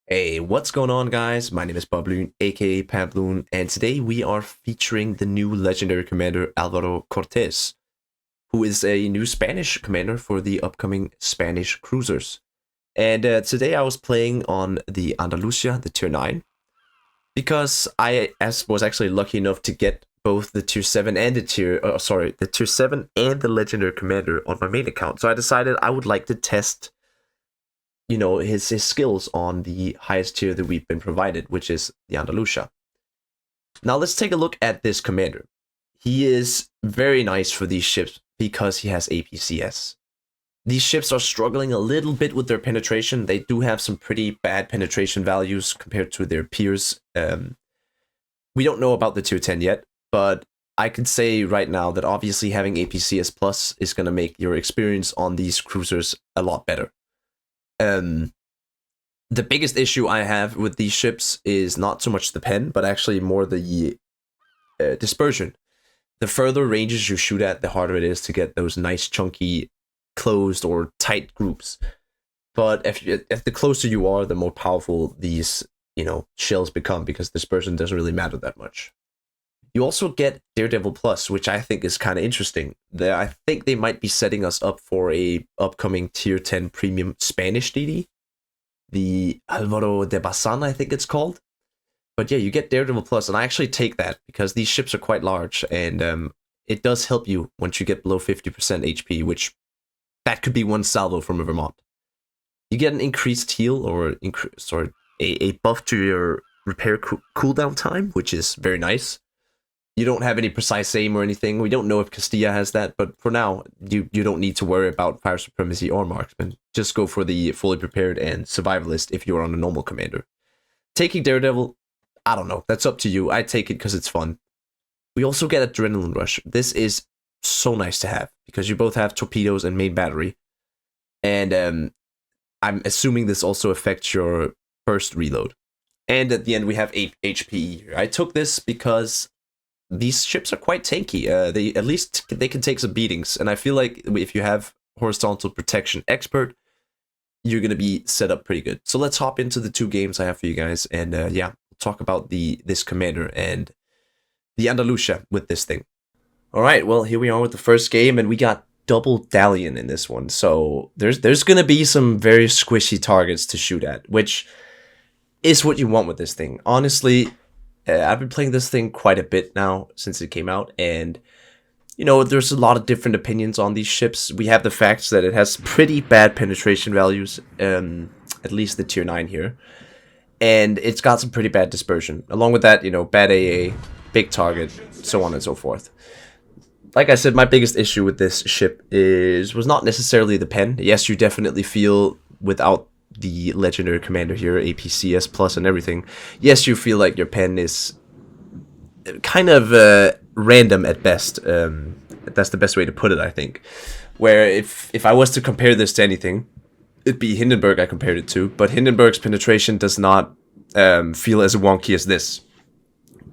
Hey, what's going on, guys? My name is Pabloon, aka Pabloon, and today we are featuring the new legendary commander Alvaro Cortez, who is a new Spanish commander for the upcoming Spanish cruisers. And today I was playing on the Andalusia, the tier 9, because was actually lucky enough to get both the tier 7 and the tier 7 and the legendary commander on my main account. So I decided I would like to test his skills on the highest tier that we've been provided, which is the Andalusia. Now let's take a look at this commander. He is very nice for these ships because he has APCS. These ships are struggling a little bit with their penetration. They do have some pretty bad penetration values compared to their peers. We don't know about the tier 10 yet, but I can say right now that obviously having APCS Plus is going to make your experience on these cruisers a lot better. The biggest issue I have with these ships is not so much the pen, but actually more the dispersion. The further ranges you shoot at, the harder it is to get those nice chunky closed or tight groups. But if the closer you are, the more powerful these shells become, because dispersion doesn't really matter that much. You also get Daredevil Plus, which I think is kind of interesting. I think they might be setting us up for a upcoming tier 10 premium Spanish DD. The Alvaro de Bazan, I think it's called. But yeah, you get Daredevil Plus, and I actually take that because these ships are quite large, and it does help you once you get below 50% HP, which that could be one salvo from a Vermont. You get an increased heal, or a buff to your repair cooldown time, which is very nice. You don't have any precise aim or anything. We don't know if Castilla has that, but for now, you don't need to worry about Fire Supremacy or Marksman. Just go for the fully prepared and survivalist if you're on a normal commander. Taking Daredevil, I don't know. That's up to you. I take it because it's fun. We also get Adrenaline Rush. This is so nice to have because you both have torpedoes and main battery. And I'm assuming this also affects your first reload. And at the end, we have 8 HPE here. I took this because these ships are quite tanky. They can take some beatings, and I feel like if you have Horizontal Protection Expert, you're gonna be set up pretty good. So let's hop into the two games I have for you guys, and yeah, we'll talk about this commander and the Andalusia with this thing. All right, well, here we are with the first game, and we got double Dalian in this one. So there's gonna be some very squishy targets to shoot at, which is what you want with this thing. Honestly, I've been playing this thing quite a bit now since it came out, and there's a lot of different opinions on these ships. We have the facts that it has pretty bad penetration values, at least the tier 9 here, and it's got some pretty bad dispersion. Along with that, bad AA, big target, so on and so forth. Like I said, my biggest issue with this ship was not necessarily the pen. Yes, you definitely feel without the legendary commander here, APCS Plus and everything, yes, you feel like your pen is kind of random at best. That's the best way to put it, I think. Where if I was to compare this to anything, it'd be Hindenburg I compared it to, but Hindenburg's penetration does not feel as wonky as this.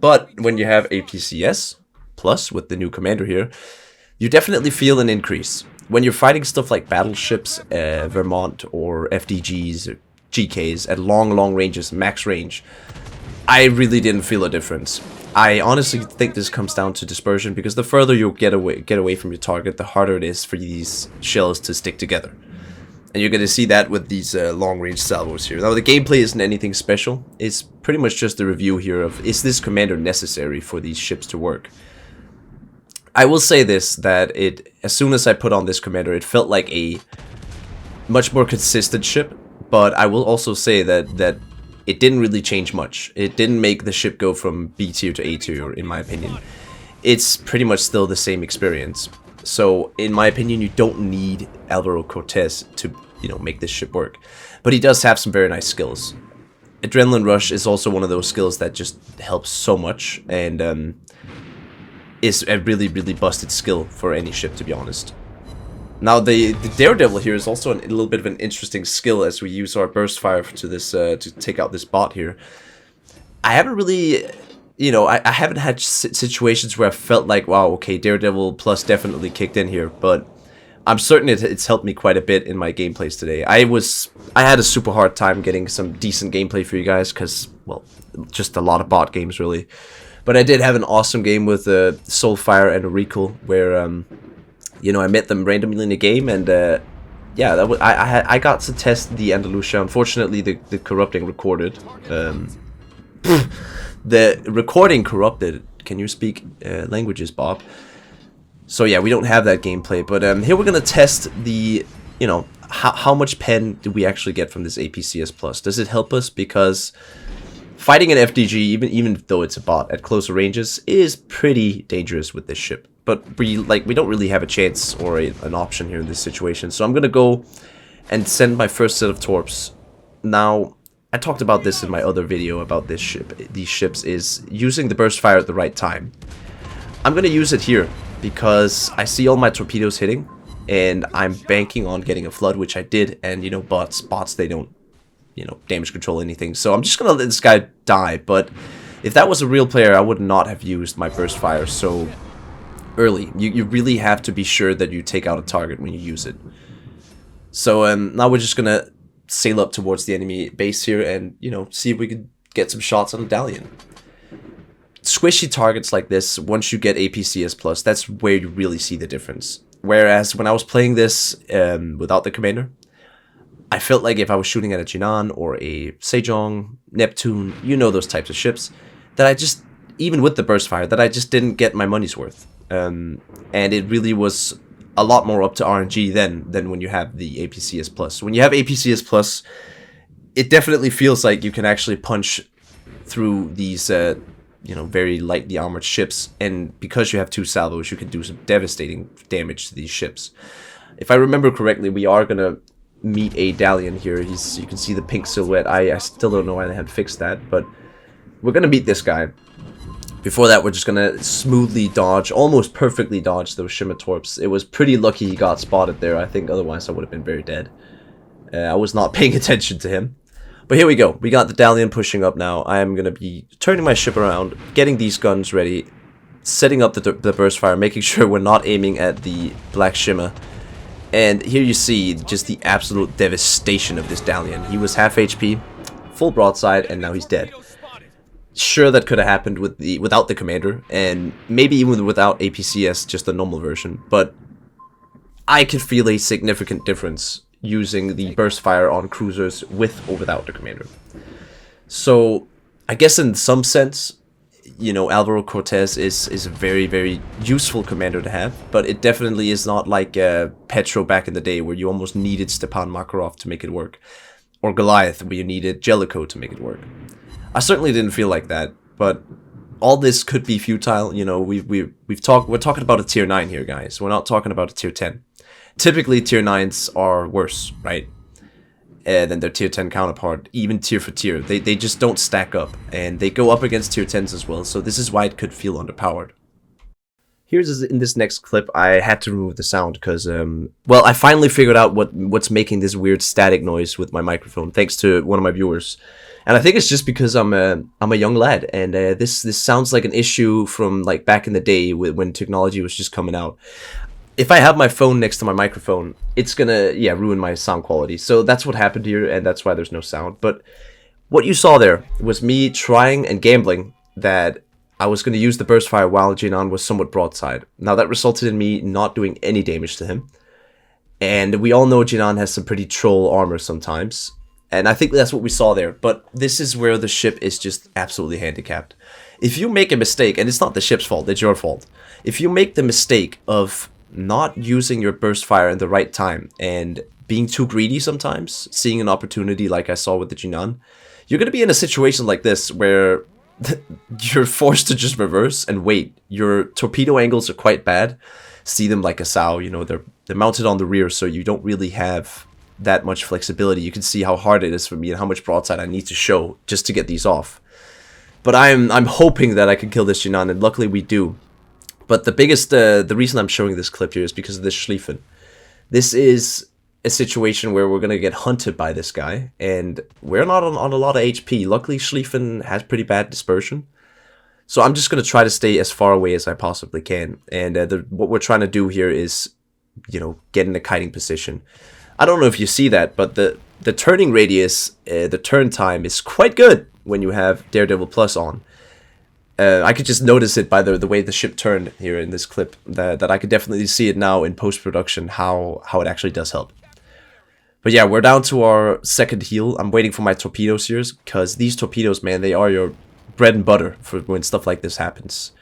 But when you have APCS Plus with the new commander here, you definitely feel an increase. When you're fighting stuff like battleships, Vermont, or FDGs, or GKs at long ranges, max range, I really didn't feel a difference. I honestly think this comes down to dispersion, because the further you get away from your target, the harder it is for these shells to stick together. And you're going to see that with these long-range salvos here. Now, the gameplay isn't anything special. It's pretty much just a review here of, is this commander necessary for these ships to work? I will say this, that as soon as I put on this commander, it felt like a much more consistent ship, but I will also say that it didn't really change much. It didn't make the ship go from B tier to A tier, in my opinion. It's pretty much still the same experience. So, in my opinion, you don't need Alvaro Cortez to, make this ship work. But he does have some very nice skills. Adrenaline Rush is also one of those skills that just helps so much, and is a really busted skill for any ship, to be honest. Now, the Daredevil here is also a little bit of an interesting skill as we use our burst fire to this to take out this bot here. I haven't really, I haven't had situations where I felt like, wow, okay, Daredevil Plus definitely kicked in here, but I'm certain it's helped me quite a bit in my gameplays today. I had a super hard time getting some decent gameplay for you guys because, well, just a lot of bot games really. But I did have an awesome game with Soulfire and Recall where you know, I met them randomly in the game, and yeah, that was, I got to test the Andalusia. Unfortunately, the corrupting recorded. The recording corrupted. Can you speak languages, Bob? So yeah, we don't have that gameplay, but here we're gonna test the, you know, how much pen do we actually get from this APCS Plus? Does it help us? Because fighting an FDG, even though it's a bot at closer ranges, is pretty dangerous with this ship. But we don't really have a chance or an option here in this situation. So I'm gonna go and send my first set of torps. Now, I talked about this in my other video about this ship. These ships is using the burst fire at the right time. I'm gonna use it here because I see all my torpedoes hitting, and I'm banking on getting a flood, which I did. And you know, bots they don't, you know, damage control anything. So I'm just gonna let this guy die. But if that was a real player, I would not have used my burst fire so early. You really have to be sure that you take out a target when you use it. So now we're just gonna sail up towards the enemy base here and, you know, see if we can get some shots on a Dalian. Squishy targets like this, once you get APCS Plus, that's where you really see the difference. Whereas when I was playing this without the commander, I felt like if I was shooting at a Jinan or a Sejong, Neptune, you know, those types of ships, that I just, even with the burst fire, that I just didn't get my money's worth. And it really was a lot more up to RNG than when you have the APCS Plus. When you have APCS Plus, it definitely feels like you can actually punch through these, you know, very lightly armored ships, and because you have 2 salvos, you can do some devastating damage to these ships. If I remember correctly, we are gonna meet a Dalian here. You can see the pink silhouette. I still don't know why they had fixed that, but we're gonna meet this guy. Before that, we're just gonna smoothly dodge, almost perfectly dodge those Shimmer Torps. It was pretty lucky he got spotted there. I think otherwise I would have been very dead. I was not paying attention to him. But here we go. We got the Dalian pushing up now. I am gonna be turning my ship around, getting these guns ready, setting up the burst fire, making sure we're not aiming at the Black Shimmer. And here you see just the absolute devastation of this Dalian. He was half HP, full broadside, and now he's dead. Sure, that could have happened without the commander, and maybe even without APCS, just the normal version, but I could feel a significant difference using the burst fire on cruisers with or without the commander. So I guess in some sense, you know, Alvaro Cortez is a very, very useful commander to have, but it definitely is not like Petro back in the day where you almost needed Stepan Makarov to make it work, or Goliath where you needed Jellicoe to make it work. I certainly didn't feel like that, but all this could be futile. You know, we're talking about a tier 9 here, guys. We're not talking about a tier 10. Typically, tier 9s are worse, right, than their tier 10 counterpart, even tier for tier. They just don't stack up, and they go up against tier 10s as well, so this is why it could feel underpowered. Here's in this next clip, I had to remove the sound because, well, I finally figured out what's making this weird static noise with my microphone, thanks to one of my viewers. And I think it's just because I'm a young lad, and this sounds like an issue from like back in the day when technology was just coming out. If I have my phone next to my microphone, it's gonna ruin my sound quality. So that's what happened here, and that's why there's no sound. But what you saw there was me trying and gambling that I was going to use the burst fire while Jinan was somewhat broadside. Now that resulted in me not doing any damage to him, and we all know Jinan has some pretty troll armor sometimes. And I think that's what we saw there, but this is where the ship is just absolutely handicapped. If you make a mistake, and it's not the ship's fault, it's your fault. If you make the mistake of not using your burst fire in the right time, and being too greedy sometimes, seeing an opportunity like I saw with the Jinan, you're going to be in a situation like this where you're forced to just reverse and wait. Your torpedo angles are quite bad. See them like a sow, you know, they're mounted on the rear, so you don't really have that much flexibility. You can see how hard it is for me and how much broadside I need to show just to get these off. But I'm hoping that I can kill this Jinan, and luckily we do. But the biggest, the reason I'm showing this clip here is because of this Schlieffen. This is a situation where we're going to get hunted by this guy, and we're not on a lot of HP. Luckily, Schlieffen has pretty bad dispersion. So I'm just going to try to stay as far away as I possibly can. And what we're trying to do here is you know, get in a kiting position. I don't know if you see that, but the turning radius, the turn time is quite good when you have Daredevil Plus on. I could just notice it by the way the ship turned here in this clip, that I could definitely see it now in post-production, how it actually does help. But yeah, we're down to our second heal. I'm waiting for my torpedoes here, because these torpedoes, man, they are your bread and butter for when stuff like this happens.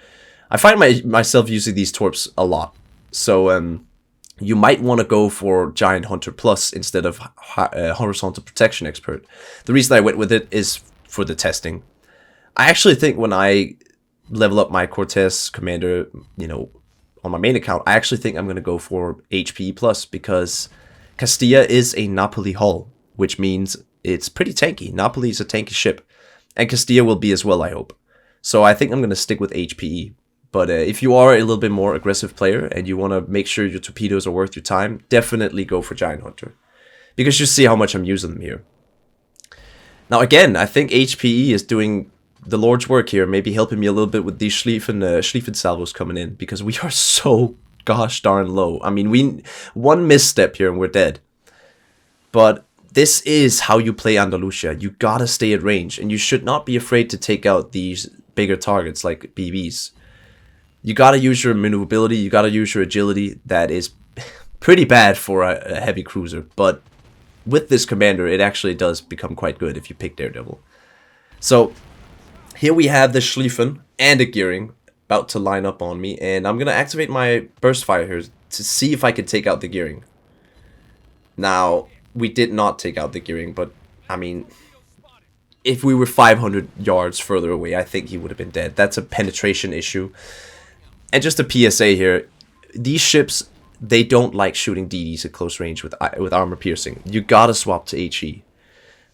I find myself using these torps a lot. So you might want to go for Giant Hunter Plus instead of Horizontal Protection Expert. The reason I went with it is for the testing. I actually think when I level up my Cortez Commander, you know, on my main account, I actually think I'm going to go for HPE Plus, because Castilla is a Napoli hull, which means it's pretty tanky. Napoli is a tanky ship, and Castilla will be as well, I hope. So I think I'm going to stick with HPE. But if you are a little bit more aggressive player and you want to make sure your torpedoes are worth your time, definitely go for Giant Hunter, because you see how much I'm using them here. Now again, I think HPE is doing the Lord's work here, maybe helping me a little bit with these Schlieffen salvos coming in, because we are so gosh darn low. I mean, one misstep here and we're dead. But this is how you play Andalusia. You gotta stay at range, and you should not be afraid to take out these bigger targets like BBs. You gotta use your maneuverability, you gotta use your agility. That is pretty bad for a heavy cruiser, but with this commander, it actually does become quite good if you pick Daredevil. So here we have the Schlieffen and a Gearing about to line up on me, and I'm gonna activate my burst fire here to see if I can take out the Gearing. Now, we did not take out the Gearing, but I mean, if we were 500 yards further away, I think he would have been dead. That's a penetration issue. And just a PSA here, these ships, they don't like shooting DDs at close range with armor piercing. You gotta swap to HE.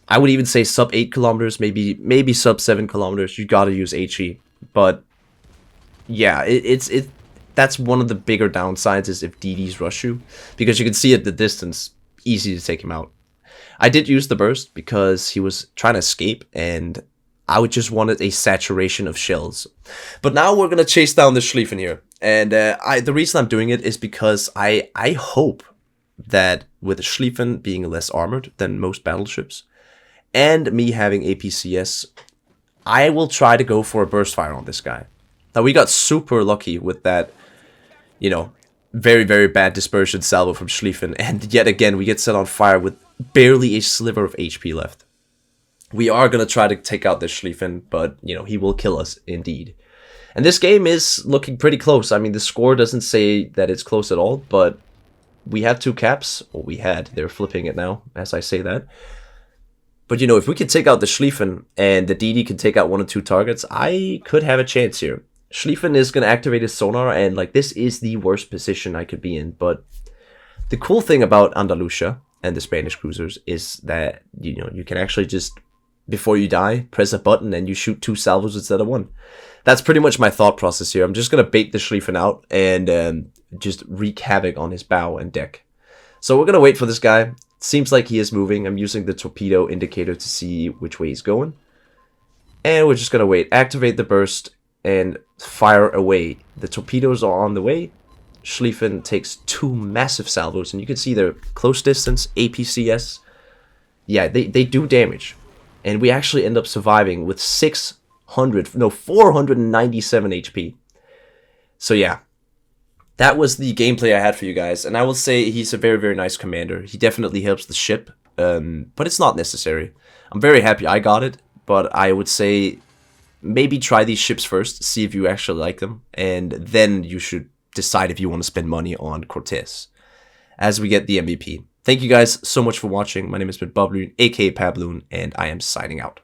I would even say sub 8 kilometers, maybe sub 7 kilometers. You gotta use HE. But yeah, that's one of the bigger downsides, is if DDs rush you, because you can see at the distance, easy to take him out. I did use the burst because he was trying to escape, and I would just wanted a saturation of shells. But now we're gonna chase down the Schlieffen here, and the reason I'm doing it is because I hope that with the Schlieffen being less armored than most battleships, and me having APCS, I will try to go for a burst fire on this guy. Now, we got super lucky with that, you know, very, very bad dispersion salvo from Schlieffen, and yet again, we get set on fire with barely a sliver of HP left. We are going to try to take out this Schlieffen, but, you know, he will kill us, indeed. And this game is looking pretty close. I mean, the score doesn't say that it's close at all, but we have 2 caps. Well, we had. They're flipping it now, as I say that. But, you know, if we could take out the Schlieffen and the DD can take out 1 or 2 targets, I could have a chance here. Schlieffen is going to activate his sonar, and, like, this is the worst position I could be in. But the cool thing about Andalusia and the Spanish cruisers is that, you know, you can actually just, before you die, press a button and you shoot 2 salvos instead of 1. That's pretty much my thought process here. I'm just going to bait the Schlieffen out and just wreak havoc on his bow and deck. So we're going to wait for this guy. Seems like he is moving. I'm using the torpedo indicator to see which way he's going. And we're just going to wait. Activate the burst and fire away. The torpedoes are on the way. Schlieffen takes 2 massive salvos, and you can see they're close distance, APCS. Yeah, they do damage. And we actually end up surviving with 497 HP. So yeah, that was the gameplay I had for you guys. And I will say he's a very, very nice commander. He definitely helps the ship, but it's not necessary. I'm very happy I got it, but I would say maybe try these ships first, see if you actually like them, and then you should decide if you want to spend money on Cortez as we get the MVP. Thank you guys so much for watching. My name has been Bobloon, aka Pabloon, and I am signing out.